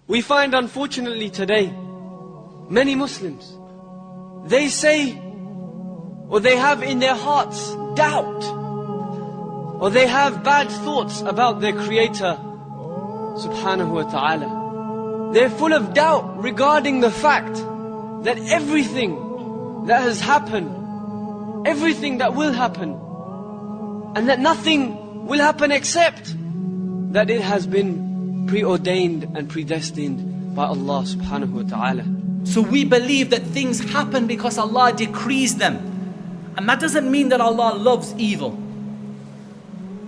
We find unfortunately today, many Muslims, they say, or they have in their hearts doubt, or they have bad thoughts about their Creator subhanahu wa ta'ala. They're full of doubt regarding the fact that everything that has happened, everything that will happen, and that nothing will happen except that it has been preordained and predestined by Allah subhanahu wa ta'ala. So we believe that things happen because Allah decrees them. And that doesn't mean that Allah loves evil.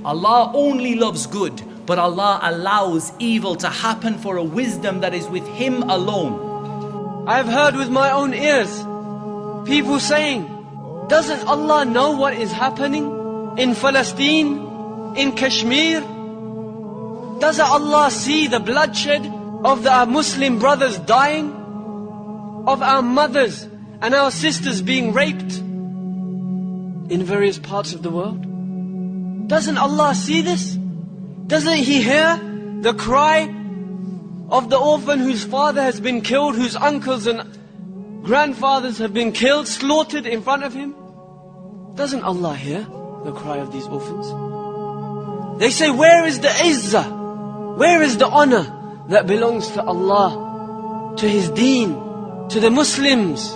Allah only loves good, but Allah allows evil to happen for a wisdom that is with Him alone. I have heard with my own ears people saying, doesn't Allah know what is happening in Palestine, in Kashmir? Doesn't Allah see the bloodshed of our Muslim brothers dying? Of our mothers and our sisters being raped in various parts of the world? Doesn't Allah see this? Doesn't He hear the cry of the orphan whose father has been killed, whose uncles and grandfathers have been killed, slaughtered in front of him? Doesn't Allah hear the cry of these orphans? They say, where is the izzah? Where is the honor that belongs to Allah, to His deen, to the Muslims?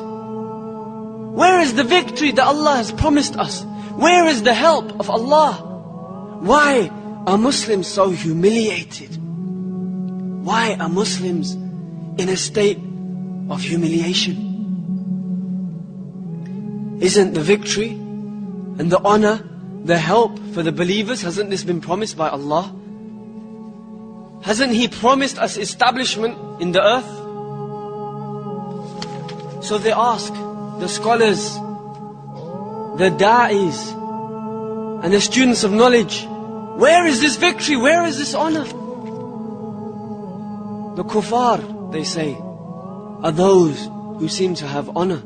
Where is the victory that Allah has promised us? Where is the help of Allah? Why are Muslims so humiliated? Why are Muslims in a state of humiliation? Isn't the victory and the honor, the help for the believers, hasn't this been promised by Allah? Hasn't He promised us establishment in the earth? So they ask the scholars, the da'is, and the students of knowledge, where is this victory? Where is this honor? The kuffar, they say, are those who seem to have honor,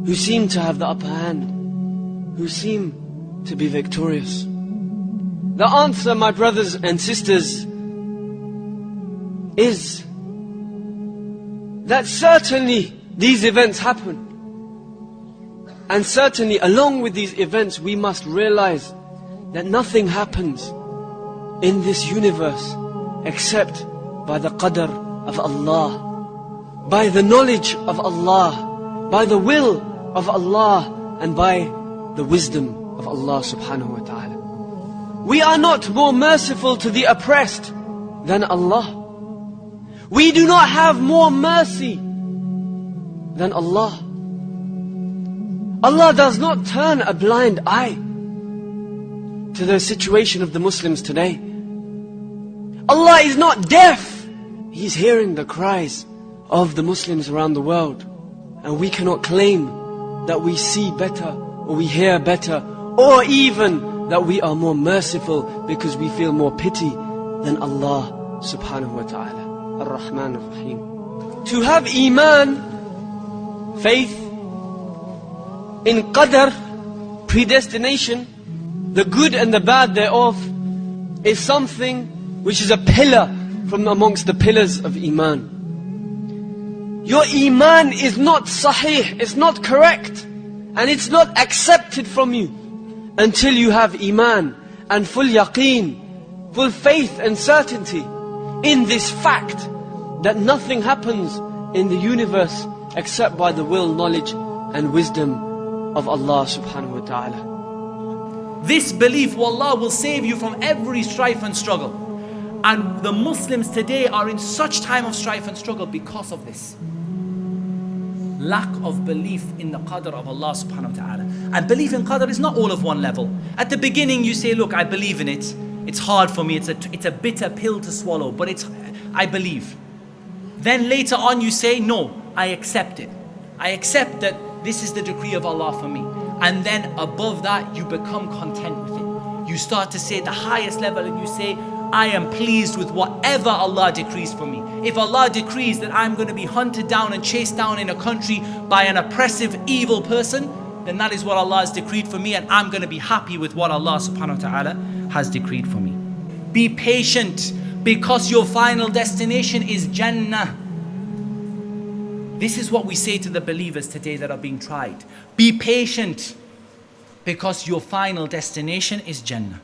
who seem to have the upper hand, who seem to be victorious. The answer, my brothers and sisters, is that certainly these events happen. And certainly along with these events we must realize that nothing happens in this universe except by the qadr of Allah, by the knowledge of Allah, by the will of Allah, and by the wisdom of Allah subhanahu wa ta'ala. We are not more merciful to the oppressed than Allah. We do not have more mercy than Allah. Allah does not turn a blind eye to the situation of the Muslims today. Allah is not deaf. He's hearing the cries of the Muslims around the world. And we cannot claim that we see better, or we hear better, or even that we are more merciful because we feel more pity than Allah subhanahu wa ta'ala. Ar-Rahman Ar-Rahim. To have Iman, faith in Qadr, predestination, the good and the bad thereof, is something which is a pillar from amongst the pillars of Iman. Your Iman is not sahih, it's not correct, and it's not accepted from you until you have Iman and full yaqeen, full faith and certainty in this fact that nothing happens in the universe except by the will, knowledge and wisdom of Allah subhanahu wa ta'ala. This belief, wallah, will save you from every strife and struggle. And the Muslims today are in such time of strife and struggle because of this lack of belief in the qadr of Allah subhanahu wa ta'ala. And belief in qadr is not all of one level. At the beginning you say, look, I believe in it. It's hard for me, it's a bitter pill to swallow, but I believe. Then later on you say, no, I accept it. I accept that this is the decree of Allah for me. And then above that you become content with it. You start to say the highest level and you say, I am pleased with whatever Allah decrees for me. If Allah decrees that I'm going to be hunted down and chased down in a country by an oppressive, evil person, then that is what Allah has decreed for me, and I'm going to be happy with what Allah subhanahu wa ta'ala has decreed for me. Be patient, because your final destination is Jannah. This is what we say to the believers today that are being tried. Be patient, because your final destination is Jannah.